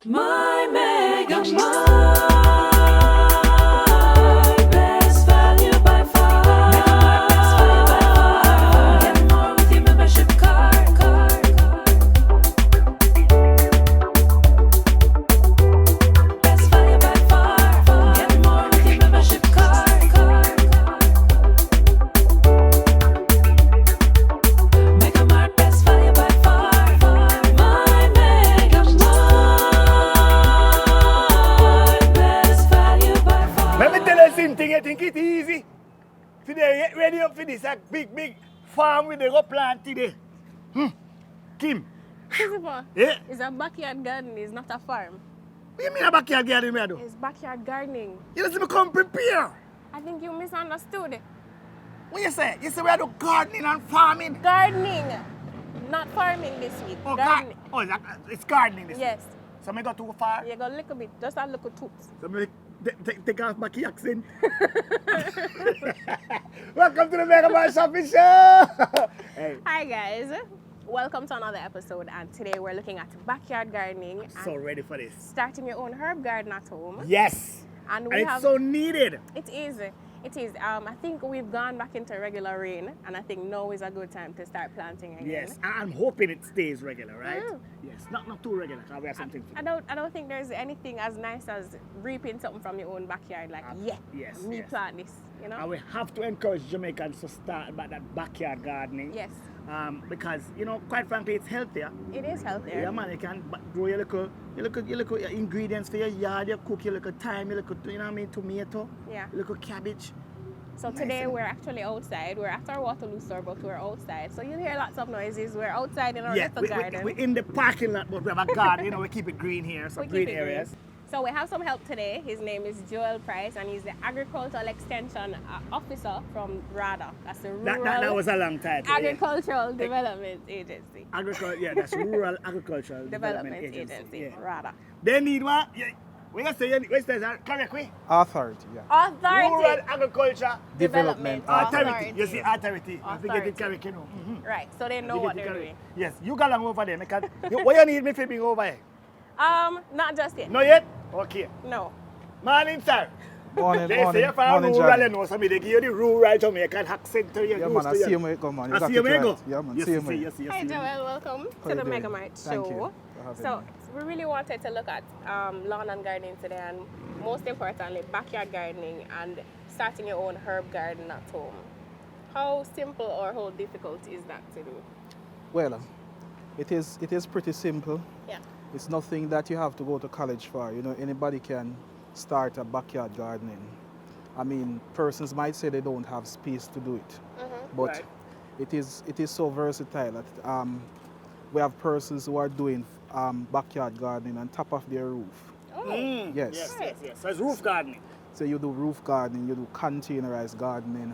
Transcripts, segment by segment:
My MegaMart, best value by far. MegaMart, best value by far. Get more with your membership card. Best value by far. Get more with your membership card. MegaMart, best value by far. My MegaMart, best value by far. Let me tell you something, you think it easy? Today, get ready up for this big farm with the go plant today. Kim, Christopher, yeah? it's a backyard garden, it's not a farm. What you mean a backyard garden, me do? It's backyard gardening. You just come prepare. I think you misunderstood. What you say? You say we do gardening and farming? Gardening, not farming this week. Oh, Gardening. It's gardening this Yes. week. So me go too far? You go a little bit, just a little toots. So me take off my key accent. Welcome to the MegaMart Shopping Show! Hey, Hi guys, welcome to another episode, and today we're looking at backyard gardening so and ready for this. starting your own herb garden at home. Yes! And And we it's have so needed. It is. I think we've gone back into regular rain, and I think now is a good time to start planting again. Yes, and I'm hoping it stays regular, right? Mm. Yes, not too regular, because we have something to do. I don't think there's anything as nice as reaping something from your own backyard. Like, yes, me yes. plant this, you know? And we have to encourage Jamaicans to start about that backyard gardening. Yes, Because, quite frankly, it's healthier. it is healthier. Yeah, man, you can grow your little ingredients for your yard, you cook your little thyme, your little, tomato, Yeah. your little cabbage. So Nice, today eh? we're actually outside. We're at our Waterloo store, but we're outside. So you'll hear lots of noises. We're outside in our Yeah, little garden. we're in the parking lot, but we have a garden, we keep it green here, some We green keep it green. areas. So we have some help today. His name is Joel Price, and he's the Agricultural Extension Officer from RADA. That's the Rural That was a long title. yeah. Agricultural Development Agency. That's Rural Agricultural Development Agency, Yeah. RADA. They need one. Yeah. We can say, what's that? Correct, we? Authority, yeah. Authority. Rural Agriculture Development Authority. You see, authority. I think Authority. it's correct, Right, so they know You what get it they're correct. doing. Yes, you got along over there. Because what you need me to bring over here? Not just yet. Not yet? Okay. No. Morning, sir. Morning, They say morning, you're from morning, rural, Johnny. so they give you the rural Jamaican accent to you. Yeah, man, I see him where you go, man. You I got see it you where you right. go. Yeah, man, Yes, see you him see, where- yes, yes, Hi, yes. Joel. Welcome How to the you doing? MegaMart Thank you show. for having So me. we really wanted to look at lawn and gardening today, and most importantly, backyard gardening and starting your own herb garden at home. How simple or how difficult is that to do? Well, it is pretty simple. Yeah. It's nothing that you have to go to college for. Anybody can start a backyard gardening. I mean, persons might say they don't have space to do it, but Right. it is so versatile that we have persons who are doing backyard gardening on top of their roof. Oh, Yes. Yes, yes, yes. So it's roof gardening. So you do roof gardening, you do containerized gardening.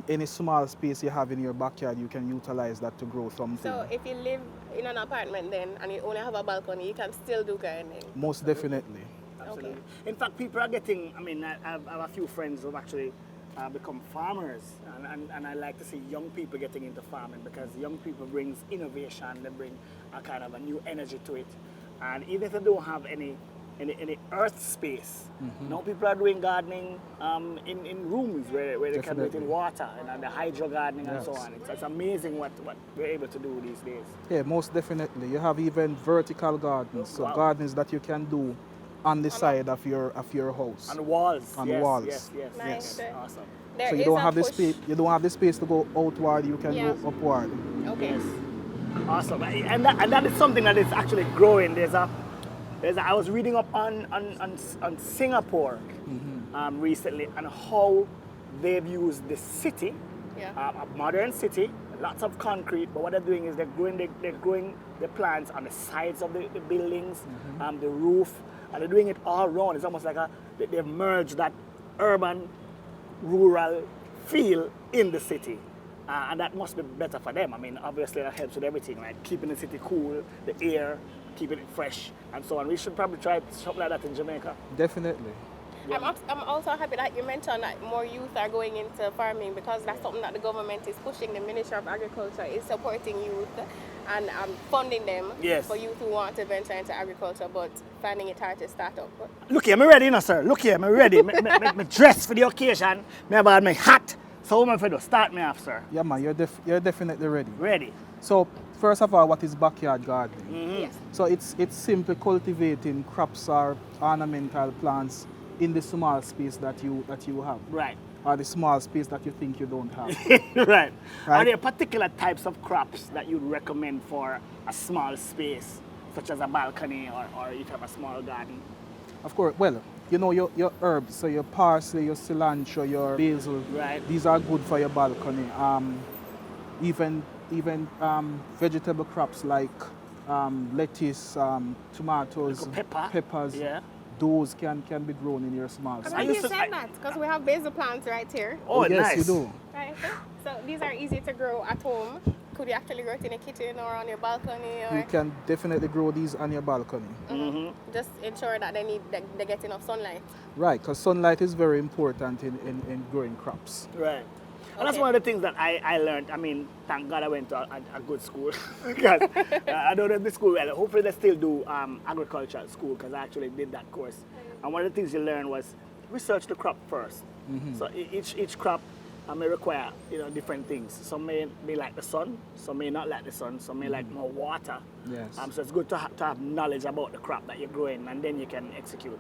Any small space you have in your backyard, you can utilize that to grow something. so if you live in an apartment then and you only have a balcony, you can still do gardening. Most definitely. Absolutely. Okay. In fact, people are getting, I have a few friends who have actually become farmers, and I like to see young people getting into farming because young people brings innovation, they bring a kind of a new energy to it. And even if they don't have any earth space, now people are doing gardening in rooms where they can do it in Definitely. water and the hydro gardening and so Yes. on. It's amazing what we're able to do these days. Yeah, most definitely. You have even vertical gardens, so Wow. gardens that you can do on the side of your house. On the walls. On the yes, walls. Yes, yes, Nice. yes. Awesome. There So you is don't a have the push- space. You don't have the space to go outward. You can Yeah. go upward. Okay. Yes. Awesome. And that is something that is actually growing. I was reading up on Singapore recently and how they've used the city, Yeah. a modern city, lots of concrete, but what they're doing is they're growing the plants on the sides of the buildings, the roof, and they're doing it all around. It's almost like they've merged that urban, rural feel in the city. And that must be better for them. I mean, obviously that helps with everything, right? Keeping the city cool, the air, keeping it fresh, and so on. We should probably try something like that in Jamaica. Definitely. I'm also happy that you mentioned that more youth are going into farming because that's something that the government is pushing. The Ministry of Agriculture is supporting youth and funding them Yes. for youth who want to venture into agriculture but finding it hard to start up. Look here, me ready, you know, sir. Look here, me ready. me dress for the occasion. Me about my hat. So woman for start me off, sir. Yeah, man, you're definitely ready. Ready. So, first of all, what is backyard gardening? Yes. So it's simply cultivating crops or ornamental plants in the small space that you have, Right. or the small space that you think you don't have. Right. Are Right. there particular types of crops that you'd recommend for a small space, such as a balcony or if you have a small garden? Of course, well, you know your herbs, so your parsley, your cilantro, your basil. Right. These are good for your balcony. Even vegetable crops like lettuce, tomatoes, Like peppers. Yeah. Those can be grown in your small I'm space. glad used you to- said that because we have basil plants right here. Oh, yes, nice. you do. Right. Okay. So these are easy to grow at home. Could you actually grow it in a kitchen or on your balcony or You can definitely grow these on your balcony. just ensure that they get enough sunlight? Right, because sunlight is very important in growing crops. Right. And that's Okay. one of the things that I learned. I mean, thank God I went to a good school. Because I don't know the school well. Hopefully they still do agriculture at school because I actually did that course. And one of the things you learn was research the crop first. So each crop may require different things. Some may like the sun, some may not like the sun, some may like more water. Yes. So it's good to have knowledge about the crop that you're growing, and then you can execute.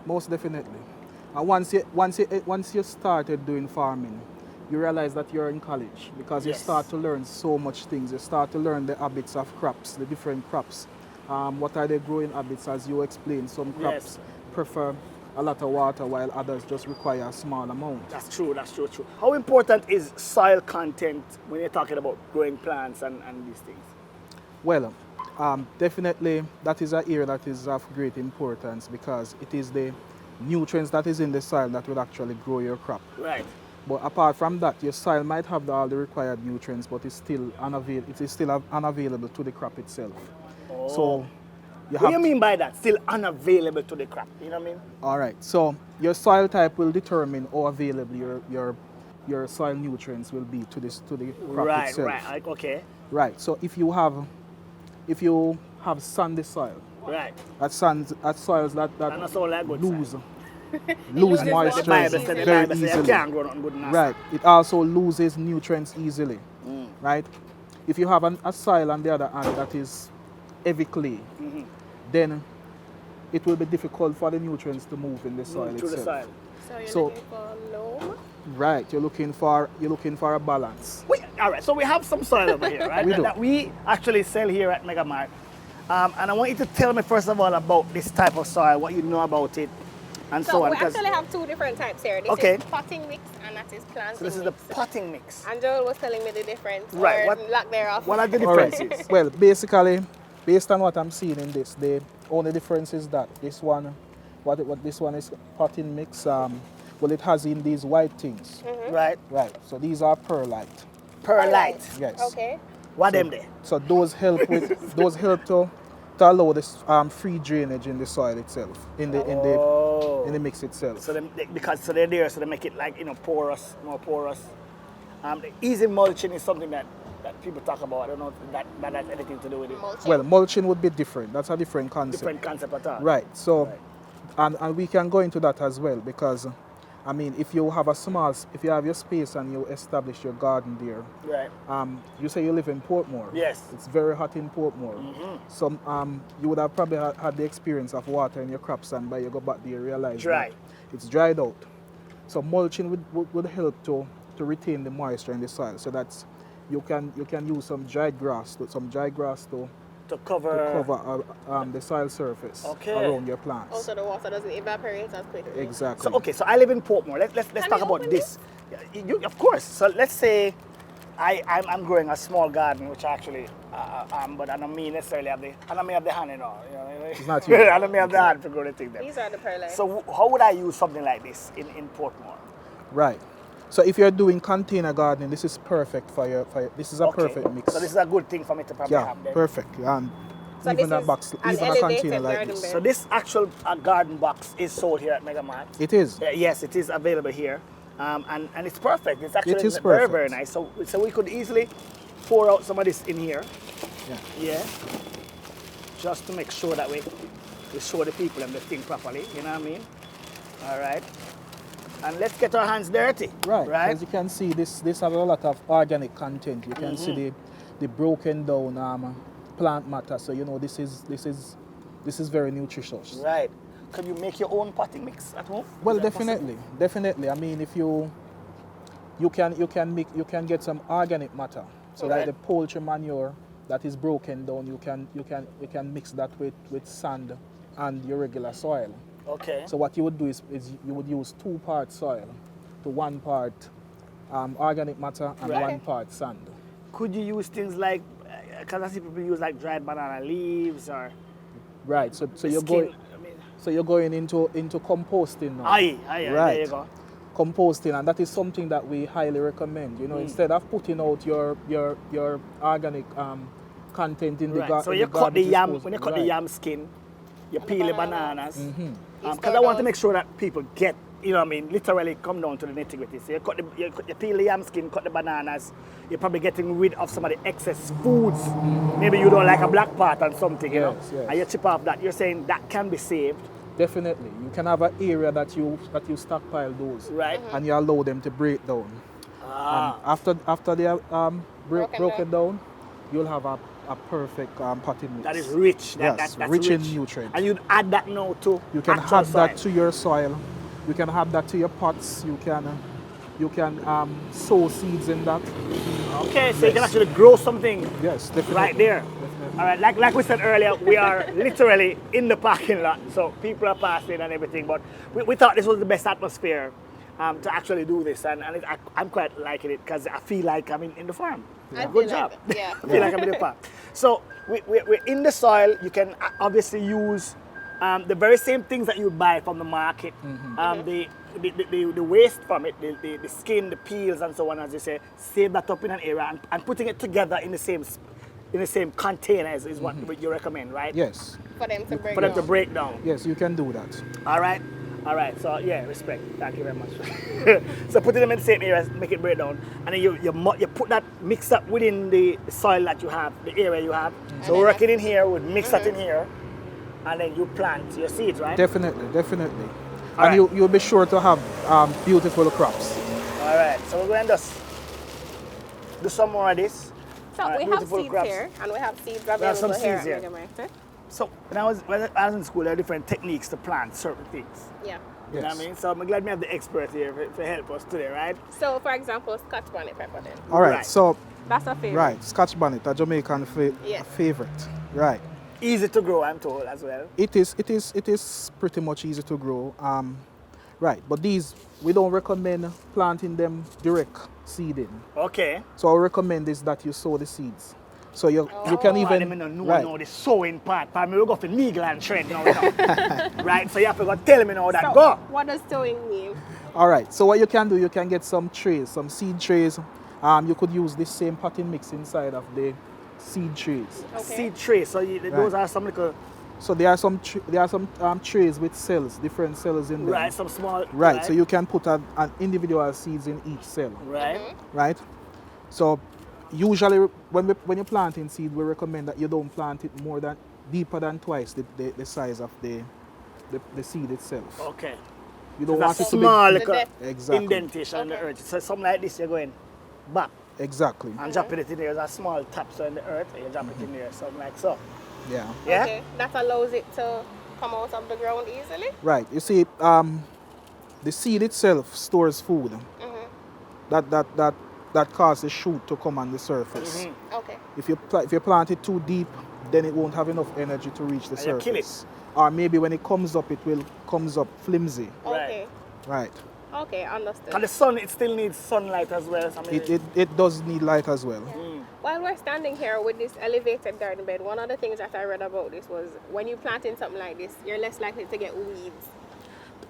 Most definitely. And once you started doing farming, you realize that you're in college because you Yes. start to learn so much things. You start to learn the habits of crops, the different crops. What are their growing habits, as you explained? Some crops Yes. prefer a lot of water while others just require a small amount. That's true. How important is soil content when you're talking about growing plants and these things? Well, definitely that is an area that is of great importance because it is the nutrients that is in the soil that will actually grow your crop. Right. But apart from that, your soil might have all the required nutrients, but it's still unavailable to the crop itself. So you What do you have mean by that? Still unavailable to the crop. You know what I mean? all right. So your soil type will determine how available your soil nutrients will be to the crop Right. itself. Right. Like, okay. Right. So if you have sandy soil, Right. at soils that And that's all that good lose loses moisture water. Bible said the very Bible said you easily. can't grow nothing good in that. Right. It also loses nutrients easily. Right. If you have a soil on the other hand that is heavy clay, then it will be difficult for the nutrients to move in the soil Through the itself. soil. So you're So- looking for loam? Right. You're looking for a balance. All right. So we have some soil over here, right? We do. That we actually sell here at MegaMart. And I want you to tell me first of all about this type of soil, what you know about it, and so So on. we 'cause- actually have two different types here. This Okay. is potting mix and that is planting so this is mix. the potting mix. And Joel was telling me the difference Right, or what- lack thereof. What are the All right. differences? Well, basically, based on what I'm seeing in this, the only difference is that this one, what this one is potting mix. Well, it has in these white things. Right. Right. So these are perlite. Perlite. Yes. Okay. What them there? So those help to allow this free drainage in the soil itself, in the mix itself. So they're there, so they make it like porous, more porous. The easy mulching is something that people talk about. I don't know if that has anything to do with it. Mulching. Well, mulching would be different. That's a different concept. Different concept at all. Right. So, and we can go into that as well because, I mean, if you have your space and you establish your garden there, Right. you say you live in Portmore. Yes. It's very hot in Portmore. So you would have probably had the experience of watering your crops, and by you go back there, you realize Dry. that it's dried out. So mulching would help to retain the moisture in the soil, so that you can use some dried grass to cover. cover the soil surface Okay. around your plants. Also, the water doesn't evaporate as quickly. Exactly. So okay, so I live in Portmore. Let's Can talk you about open this. Of course. So let's say I'm growing a small garden, which actually, but I don't mean necessarily have the hand, It's not you. I don't mean have the hand to grow the thing there. These are the perlite. So how would I use something like this in Portmore? Right. So if you're doing container gardening, this is perfect for your. This is a Okay. perfect mix. So this is a good thing for me to probably Yeah, have then. perfect. And So even this a is box, an even a elevated container like garden this. bed. So this actual garden box is sold here at MegaMart. It is. Yes, it is available here, and it's perfect. It's actually is very perfect. very nice. So we could easily pour out some of this in here, Yeah. Yeah. Just to make sure that we show the people and the thing properly. You know what I mean? All right. And let's get our hands dirty. Right. Right. As you can see, this has a lot of organic content. You can see the broken down plant matter. So you know this is very nutritious. Right. Can you make your own potting mix at home? Well, Is that definitely. I mean, if you can get some organic matter. So Right. like the poultry manure that is broken down, you can mix that with sand and your regular soil. possible? Okay. So what you would do is you would use 2 parts soil to 1 part organic matter and Right. 1 part sand. Could you use things like, because I see people use like dried banana leaves or Right. So the you're skin, going I mean, you're going into composting now. aye, Right. there you go. Composting, and that is something that we highly recommend. You know, instead of putting out your organic content in the Right. garden. So you cut the yam, when you cut the yam skin, you peel the bananas. You Because store I want to those. make sure that people get, you know what I mean, literally come down to the nitty-gritty. So you peel the yam skin, cut the bananas, you're probably getting rid of some of the excess foods. Maybe you don't like a black part and something, you know, Yes. and you chip off that. You're saying that can be saved, Definitely, you can have an area that you stockpile those, right? and you allow them to break down. After they are broken down, you'll have a perfect potting mix. That is rich. Yes, That's rich in nutrients. And you'd add that now to You can actual add that soil. to your soil. You can add that to your pots. You can sow seeds in that. Okay, so you can Yes. actually grow something Yes, definitely. right there. Definitely. All right, like we said earlier, we are literally in the parking lot, so people are passing and everything. But we thought this was the best atmosphere to actually do this, and I'm quite liking it because I feel like I'm in the farm. I Good feel job. like- yeah. I feel like I'm in the farm. So we're in the soil. You can obviously use the very same things that you buy from the market. The waste from it, the skin, the peels, and so on, as you say, save that up in an area and putting it together in the same container is what you recommend, right? Yes, For them to break For them to down. break down. yes, you can do that. All right. So yeah, respect. Thank you very much. So putting them in the same areas, make it break down, and then you put that mix up within the soil that you have, the area you have. So then work it in here, would mix that in here, and then you plant your seeds, right? Definitely. All And right. you'll be sure to have beautiful crops. All right. So we're going to just do some more of this. So Alright, we have beautiful seeds crops. here, and we have seeds have some available here seeds at here. MegaMart. So when I was in school, there are different techniques to plant certain things. Yeah. You know what I mean? So I'm glad we have the expert here to help us today, right? So, for example, Scotch bonnet pepper then. All right, Right. so That's a favorite. right, Scotch bonnet, a Jamaican Yes. favorite. Right. Easy to grow, I'm told, as well. It is pretty much easy to grow. Right, but these we don't recommend planting them direct seeding. Okay. So I recommend is that you sow the seeds. So you can Let me even know right. the sewing part. But we'll go for needle and thread now. You know. Right? So you have to go tell me now that. So, Go. what does sewing mean? All right. So what you can do, you can get some trays, some seed trays. You could use this same potting mix inside of the seed trays. Okay. Seed tray. So those are some little, So there are some trays with cells, different cells in them. right, some small. Right. So you can put an individual seeds in each cell. Right. Right. So usually when you're planting seed, we recommend that you don't plant it more than deeper than twice the size of the seed itself. Okay. You don't That's want a it to small The little depth. Exactly. indentation in the earth. So something like this, you're going back be exactly. and dropping it in there. There's a small tap so in the earth, and you drop it in there, something like so. Yeah. Yeah. Okay. That allows it to come out of the ground easily. Right. You see, the seed itself stores food. That causes the shoot to come on the surface. Okay. If you plant it too deep, then it won't have enough energy to reach the And you kill surface. Or maybe when it comes up, comes up flimsy. Okay. Right. Okay, understood. And the sun, it still needs sunlight as well. I mean, It does need light as well. While we're standing here with this elevated garden bed, one of the things that I read about this was when you plant in something like this, you're less likely to get weeds.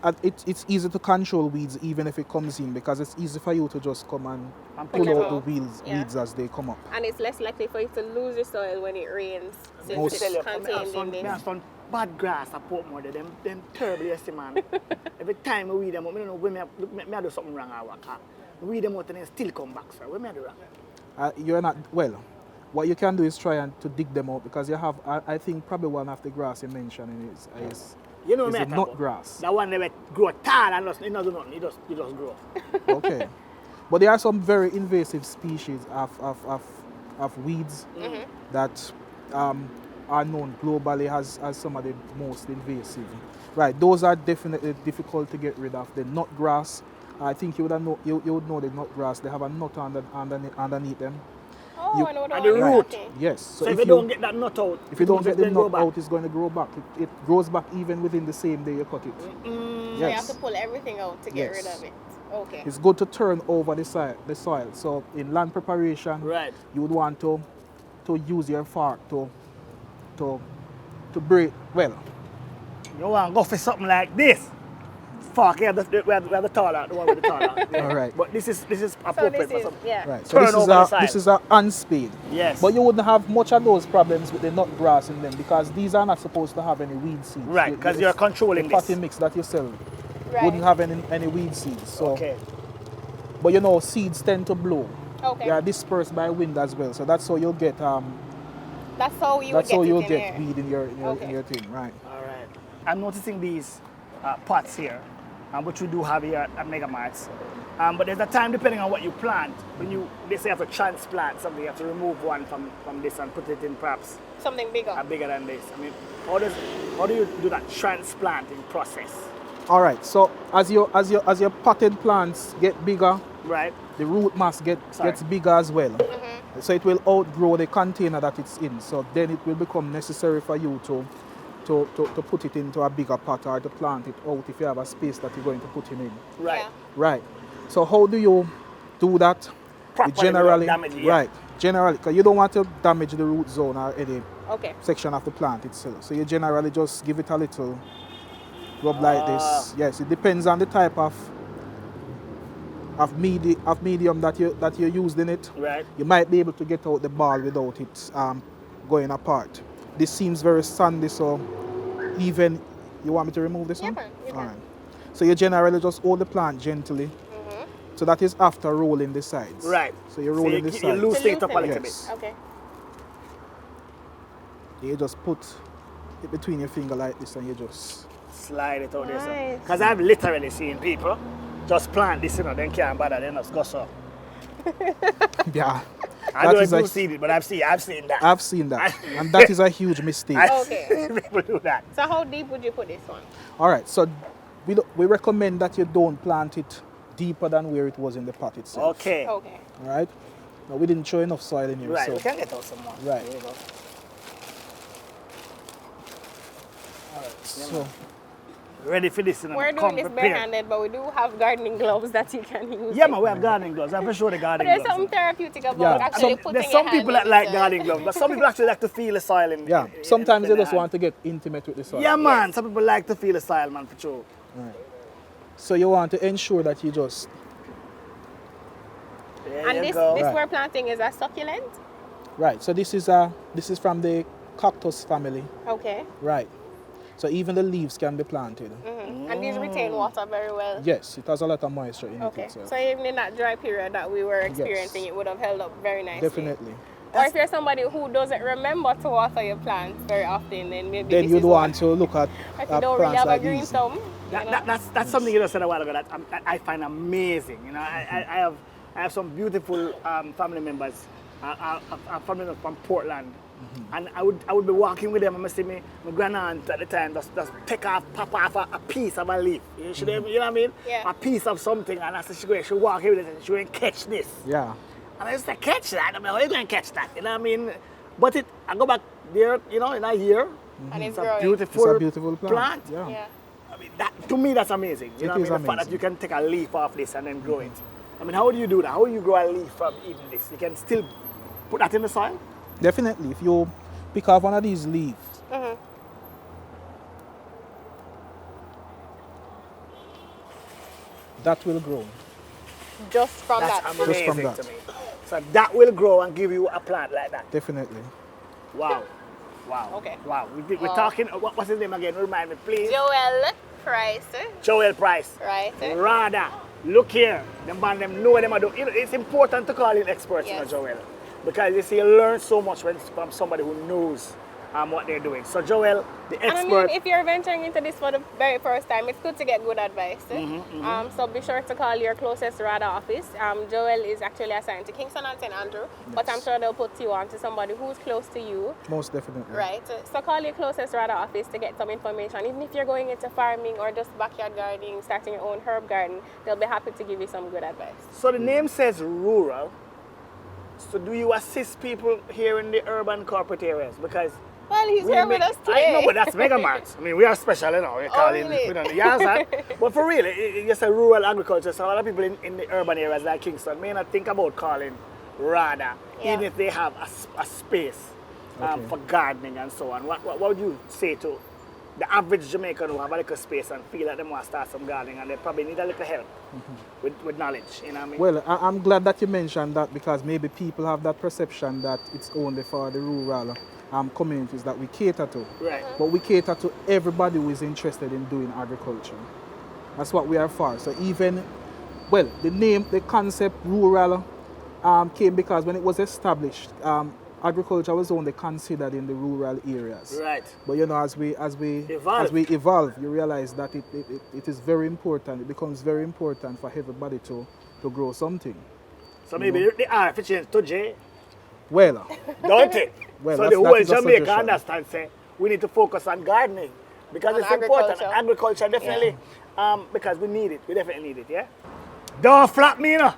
And it's easy to control weeds even if it comes in, because it's easy for you to just come and pick pull them out the out. weeds Yeah. as they come up. And it's less likely for you to lose your soil when it rains, since Most- it's I have contained some, in me this. have some bad grass at Portmore, them terrible, yes, man. Every time we weed them out, I don't know when me I do something wrong or what. We weed them out and then still come back, sir. Where me I do wrong? You're not, well, what you can do is try and to dig them out because you have, I think probably one of the grass you mentioned is You know is me, the I talk nut about. grass. That one never grow tall and it doesn't do nothing. It just grow. Okay. But there are some very invasive species of weeds that are known globally as some of the most invasive. Right, those are definitely difficult to get rid of. The nut grass, I think you would know the nut grass. They have a nut underneath them. Oh, You- I know the And one the you're root. talking. Yes. So if you don't get that nut out, if you don't get the then grow nut back. out, it's going to grow back. It grows back even within the same day you cut it. So you have Yes. to pull everything out to get Yes. rid of it. Okay. It's good to turn over the soil. So in land preparation, Right. you would want to use your fork to break. Well, You want to go for something like this. Fuck, yeah, we have the taller, the one with the taller. Yeah. All right. But this is So appropriate this for is, something. yeah. right. So Turn this is over the side. this is a hand spade. Yes. But you wouldn't have much of those problems with the nut grass in them because these are not supposed to have any weed seeds. Right, because you're controlling the potting this. mix that you sell Right. wouldn't have any weed seeds. So, Okay. but you know, seeds tend to blow. Okay. They are dispersed by wind as well. So that's how you'll get That's how you that's would how get you'll it in get there. weed in your Okay. in your thing, right? All right. I'm noticing these pots here, which we do have here at MegaMart. But there's a time depending on what you plant. When they say you have to transplant something, you have to remove one from this and put it in perhaps Something bigger. bigger than this. I mean, how do you do that transplanting process? All right. So as your potted plants get bigger, Right. the root mass Sorry. gets bigger as well. So it will outgrow the container that it's in. So then it will become necessary for you to put it into a bigger pot or to plant it out if you have a space that you're going to put him in. Right. Yeah. Right. So how do you do that? Properly You generally, without damaging, yeah. right. Generally, because you don't want to damage the root zone or any Okay. section of the plant itself. So you generally just give it a little rub like this. Yes, it depends on the type of medium that you used in it. Right. You might be able to get out the ball without it going apart. This seems very sandy, so even you want me to remove this Yeah, one? you can. All right. So you generally just hold the plant gently. So that is after rolling the sides. Right. So you're rolling the you sides. loosen it up a loosen little Yes. bit. Okay. You just put it between your finger like this and you just Slide it out there. Nice. Because I've literally seen people just plant this, then can't bother, then just go so. yeah. I That don't is know a- if you've seen it, but I've seen that. I've seen that. And that is a huge mistake. I've Okay. seen people do that. So how deep would you put this one? All right. So we recommend that you don't plant it deeper than where it was in the pot itself. Okay. Okay. All right. Now we didn't show enough soil in here. Right, So we can get out some more. Right. There you go. so Ready for this, We're doing come this prepared. barehanded, but we do have gardening gloves that you can use. Yeah, man, we have gardening gloves. I'm for sure the But gardening there's gloves. something therapeutic about Yeah. actually putting There's some your hand people that in like it. gardening gloves, but some people actually like to feel the soil in. yeah. in- Sometimes in you their just hand. want to get intimate with the soil. Yeah, man. Some people like to feel the soil, man, for sure. So you want to ensure that you just There And you this go. Right. we're planting is a succulent. right. So this is from the cactus family. Okay. Right. So even the leaves can be planted. And these retain water very well. Yes, it has a lot of moisture in Okay. it itself. So even in that dry period that we were experiencing, it would have held up very nicely. Definitely. Or if you're somebody who doesn't remember to water your plants very often, then maybe Then this you'd is want to look at If you don't really plants have a like green these. thumb. you know. That's something you just said a while ago that I find amazing. You know, I have some beautiful family members. I family members from Portland, and I would be walking with them and I see my grandaunt at the time just pop off a piece of a leaf. You know what I mean? Yeah. A piece of something, and I said she walk here with it and she went catch this. Yeah. And I just said, catch that? I mean, how are you going to catch that? You know what I mean? But I go back there, in a year. And it's It's a growing. beautiful, It's a beautiful plant. Yeah. Yeah. I mean, to me, that's amazing. You It know what I is mean? The fact that amazing. you can take a leaf off this and then grow it. I mean, how do you do that? How do you grow a leaf from even this? You can still put that in the soil? Definitely. If you pick off one of these leaves, that will grow. Just from That's that. amazing from that. to me. So that will grow and give you a plant like that. Definitely. Wow. Wow. Okay. Wow. We're talking, what's his name again? Remind me, please. Joel Price, Joel Price. right? RADA. Look here. Them man, them know what them are doing. You know, it's important to call in experts, Yes. Joel. because you see, you learn so much when it's from somebody who knows what they're doing. So Joel, the And I expert. mean, if you're venturing into this for the very first time, it's good to get good advice. So be sure to call your closest RADA office. Joel is actually assigned to Kingston and St. Andrew, but I'm sure they'll put you on to somebody who's close to you. Most definitely. Right. So call your closest RADA office to get some information. Even if you're going into farming or just backyard gardening, starting your own herb garden, they'll be happy to give you some good advice. So the name says rural. So do you assist people here in the urban corporate areas? Because Well, he's here with us today. I know, but that's MegaMart. I mean, we are special, you know. We're calling, really? we don't, yeah, sir. But for real, it's a rural agriculture. So a lot of people in the urban areas like Kingston may not think about calling RADA, Yeah. even if they have a space for gardening and so on. What would you say to the average Jamaican who have a little space and feel like they want to start some gardening and they probably need a little help with knowledge, you know what I mean? Well, I'm glad that you mentioned that, because maybe people have that perception that it's only for the rural communities that we cater to. Right. But we cater to everybody who is interested in doing agriculture. That's what we are for. So even, well, the name, the concept rural came because when it was established, agriculture was only considered in the rural areas. Right. But you know, as we evolve, you realize that it is very important. It becomes very important for everybody to grow something. So maybe the R for change to J, Well, don't it? Well, so that's- the that whole is a Jamaica suggestion. understand say we need to focus on gardening because On it's important. agriculture. Agriculture definitely, because we need it. We definitely need it. Yeah. Don't flap me, you know.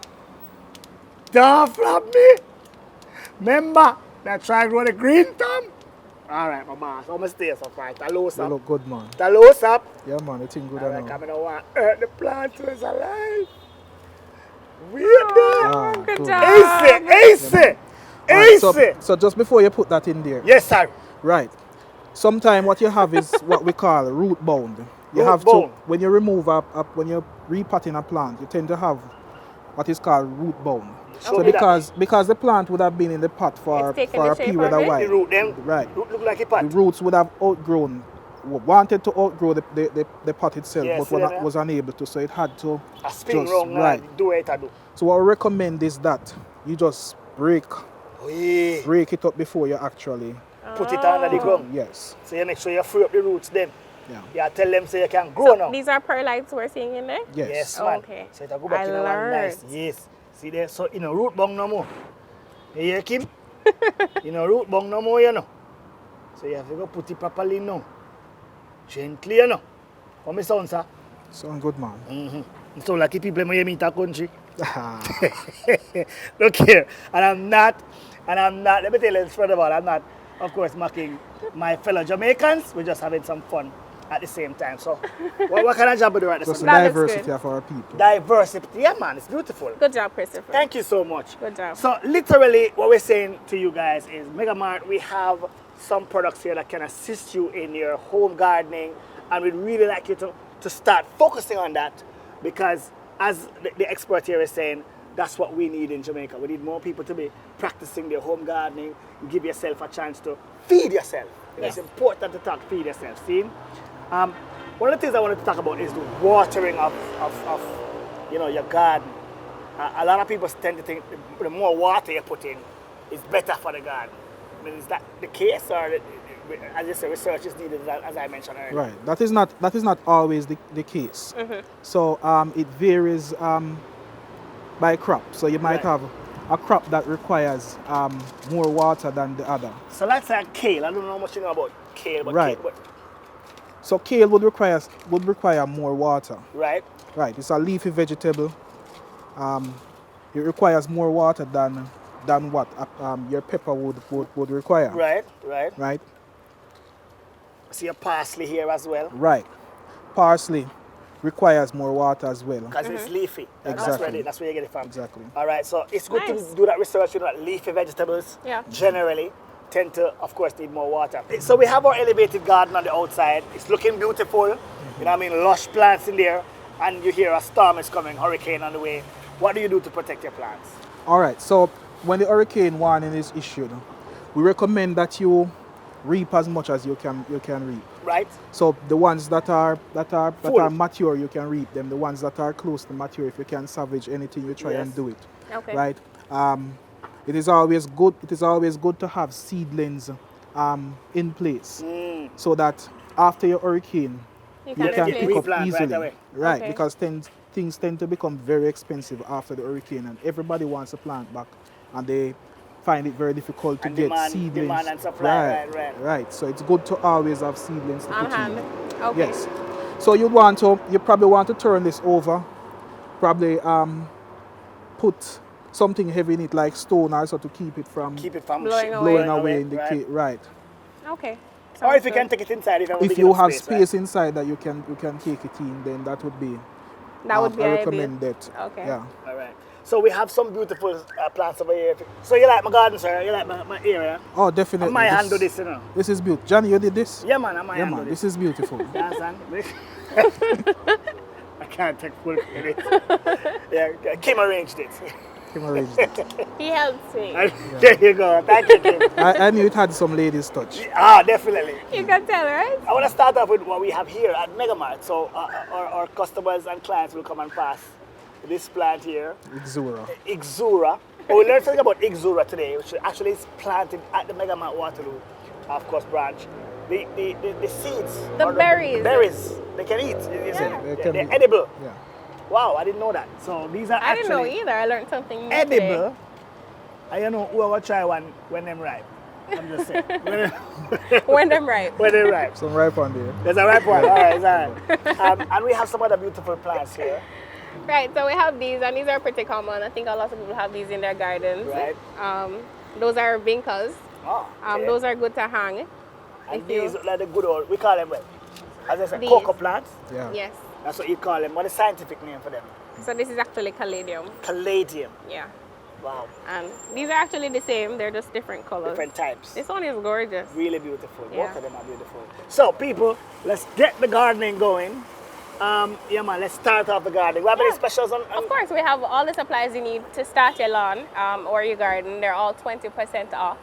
Don't flap me. Remember that try to grow the green thumb. All right, my boss. I'm gonna stay so far. Talos you up. look good, man. Talos up. Yeah, man, the thing good All right, enough. come on, want hurt the plant till it's alive. Weird. Ah, Good cool. job. Ace. Right, so just before you put that in there, Yes, sir. right. Sometimes what you have is what we call root bound. You Root have bound. to, when you remove when you're repotting a plant, you tend to have what is called root bound. Show So me that. because the plant would have been in the pot for It's taken a the shape period of of it? while. The root them. Right. Root look like a The pot. roots would have outgrown, wanted to outgrow the pot itself, Yes, but see that, was unable to, so it had to A spin just, round right. do it I do. So what I recommend is that you just break Oye. it up before you actually, Put it under the ground. yes, So you make sure you free up the roots then. yeah, You tell them so you can grow now. These are perlites we're seeing in there? yes. Yes, man. Okay. So it go back I in a one nice. learned. Yes. See there? So root bong no more. You hear Kim? Root bong no more, you know. So you have to go put it properly now. Gently, you know. How me sound, sir? Sound good, man. So like people when you meet a country. Look here, and I'm not, let me tell you first of all, I'm not, of course, mocking my fellow Jamaicans. We're just having some fun at the same time. So, what kind of job we do at the Just same the time? That looks diversity good. of our people. Diversity, yeah man, it's beautiful. Good job, Christopher. Thank you so much. Good job. So, literally, what we're saying to you guys is, MegaMart, we have some products here that can assist you in your home gardening, and we'd really like you to start focusing on that, because as the expert here is saying, that's what we need in Jamaica. We need more people to be practicing their home gardening. You give yourself a chance to feed yourself. It's important to feed yourself. See? One of the things I wanted to talk about is the watering of your garden. A lot of people tend to think the more water you put in is better for the garden. I mean, is that the case, or as you say, research is needed, as I mentioned earlier? Right. That is not always the case. So it varies by crop. So you might Right. have a crop that requires more water than the other. So let's say kale. I don't know how much you know about kale, but Right. kale, So kale would require more water. right? Right. It's a leafy vegetable. It requires more water than what your pepper would require. Right. Right. See your parsley here as well, Right. Parsley requires more water as well. because it's leafy. Exactly. That's where you get it from. Exactly. All right, so it's good Nice. to do that research. That leafy vegetables Yeah. generally tend to, of course, need more water. So we have our elevated garden on the outside. It's looking beautiful. You know what I mean? Lush plants in there. And you hear a storm is coming, hurricane on the way. What do you do to protect your plants? All right. So when the hurricane warning is issued, we recommend that you reap as much as you can reap. Right? So the ones that are Full. mature, you can reap them. The ones that are close to mature, if you can salvage anything, you try Yes. and do it. Okay. Right. It is always good. It is always good to have seedlings in place, so that after your hurricane, You you can replace. pick up Replant right easily. away. Right, Okay. because things tend to become very expensive after the hurricane, and everybody wants to plant back, and they find it very difficult to And get demand seedlings. and supply, right. So it's good to always have seedlings to On put hand. in. Okay. Yes. So you probably want to turn this over, probably put something heavy in it like stone also to keep it from Keep it from Blowing blowing away. away in the right. right. Okay. Or Sounds if you good. can take it inside, if you have a If big you enough have space, space inside that you can take it in, then that would be That would be I ideal. recommend that. Okay. Yeah. Right? All right. So we have some beautiful plants over here. So you like my garden, sir? You like my area? Oh, definitely. I might handle this, you know. This is beautiful. Johnny, you did this? Yeah, man, I might Yeah, handle man. this. This is beautiful. You understand? I can't take full credit. Yeah, Kim arranged it. Kim arranged it. He helps me. There you go. Thank you, Kim. I knew it had some ladies' touch. Definitely. You can tell, right? I want to start off with what we have here at MegaMart. So our customers and clients will come and pass this plant here, Exura. Exura. Oh, we learned something about Exura today, which actually is planted at the MegaMart Waterloo, of course, branch. The seeds. The or berries. Berries. They can eat. You see? Yeah. They're edible. Yeah. Wow, I didn't know that. So these are I didn't know actually either. I learned something new edible. today. I don't know who will try one when them ripe. I'm just saying. When them ripe. When they ripe. Some ripe on there. There's a ripe one. All right, it's all right. And we have some other beautiful plants here. Right, so we have these, and these are pretty common. I think a lot of people have these in their gardens. Right. Those are vincas. Oh, okay. Those are good to hang. And if you- these look like the good old, we call them what? As I said, These. cocoa plants. Yeah. Yes. That's what you call them. What is the scientific name for them? So this is actually caladium. Caladium. Yeah. Wow. And these are actually the same. They're just different colors. Different types. This one is gorgeous. Really beautiful. Yeah. Both of them are beautiful. So, people, let's get the gardening going. Yeah, man, let's start off the gardening. We have any Yeah. specials on? Of course, we have all the supplies you need to start your lawn or your garden. They're all 20% off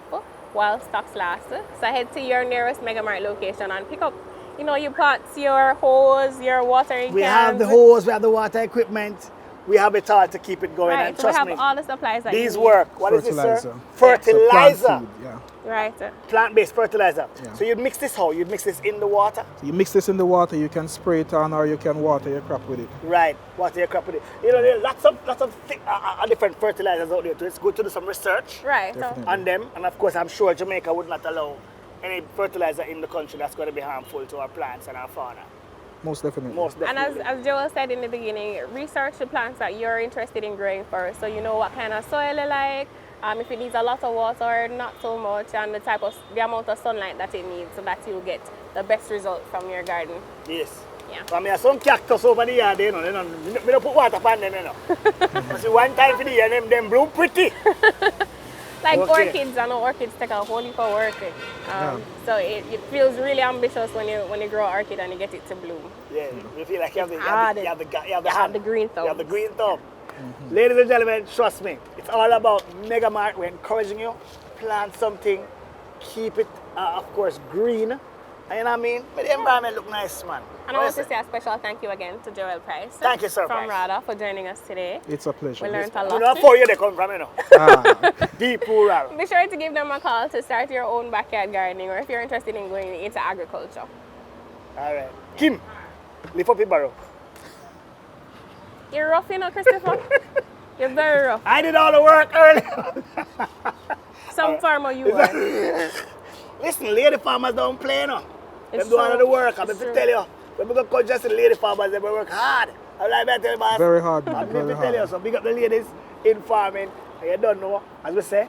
while stocks last. So head to your nearest MegaMart location and pick up, your pots, your hose, your watering We cans. have the hose, we have the water equipment. We have it all to keep it going. Right, And so we trust have me, all the supplies that these you need. work. What is this, sir? Fertilizer. Fertilizer. Plant food, yeah. Right. Plant-based fertilizer. Yeah. So you'd mix this how? You'd mix this in the water? You mix this in the water, you can spray it on or you can water your crop with it. Right. Water your crop with it. There are lots of different fertilizers out there too. It's good to do some research Right. So, Definitely. on them. And of course, I'm sure Jamaica would not allow any fertilizer in the country that's going to be harmful to our plants and our fauna. Most definitely. Most and definitely. as Joel said in the beginning, research the plants that you're interested in growing first. So you know what kind of soil you like, if it needs a lot of water, not so much, and the amount of sunlight that it needs, so that you'll get the best result from your garden. Yes. Yeah. I mean, some cactus over the yard, we don't put water on them, See, one time for the year, them bloom pretty. Like Okay. orchids, I know orchids take a whole heap of work. So it feels really ambitious when you grow an orchid and you get it to bloom. Yeah, you feel like you have the hard. hand. You have the green You have the thumbs. green thumb. Ladies and gentlemen, trust me, it's all about MegaMart. We're encouraging you, plant something, keep it, of course, green. And you know what I mean? Make the environment look nice, man. And I want to say a special thank you again to Joel Price. Thank you, sir, From Price. RADA for joining us today. It's a pleasure. We learned a You lot. know how they come from, Ah, Deep rural. Be sure to give them a call to start your own backyard gardening, or if you're interested in going into agriculture. All right. Kim, lift up your barrow. You're rough, Christopher. You're very rough. I did all the work earlier. Some farmer you are. Listen, lady farmers don't play, no. It's They do all of true. the work. I'm It's going to true. tell you. When we go just the lady farmers, they work hard. I'm like, I tell you, boss. very hard, man. I'm Very going to tell you. hard. So big up the ladies in farming. And you don't know, as we say,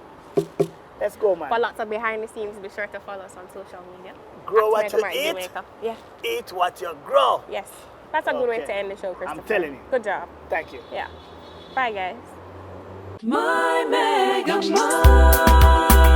let's go, man. For lots of behind the scenes, be sure to follow us on social media. Grow At what you MegaMart eat. Jamaica. Yeah, Eat what you grow. yes. That's a good way Okay. to end the show, Christopher. telling you. Good job. Thank you. Yeah. Bye, guys. My Mega Mart.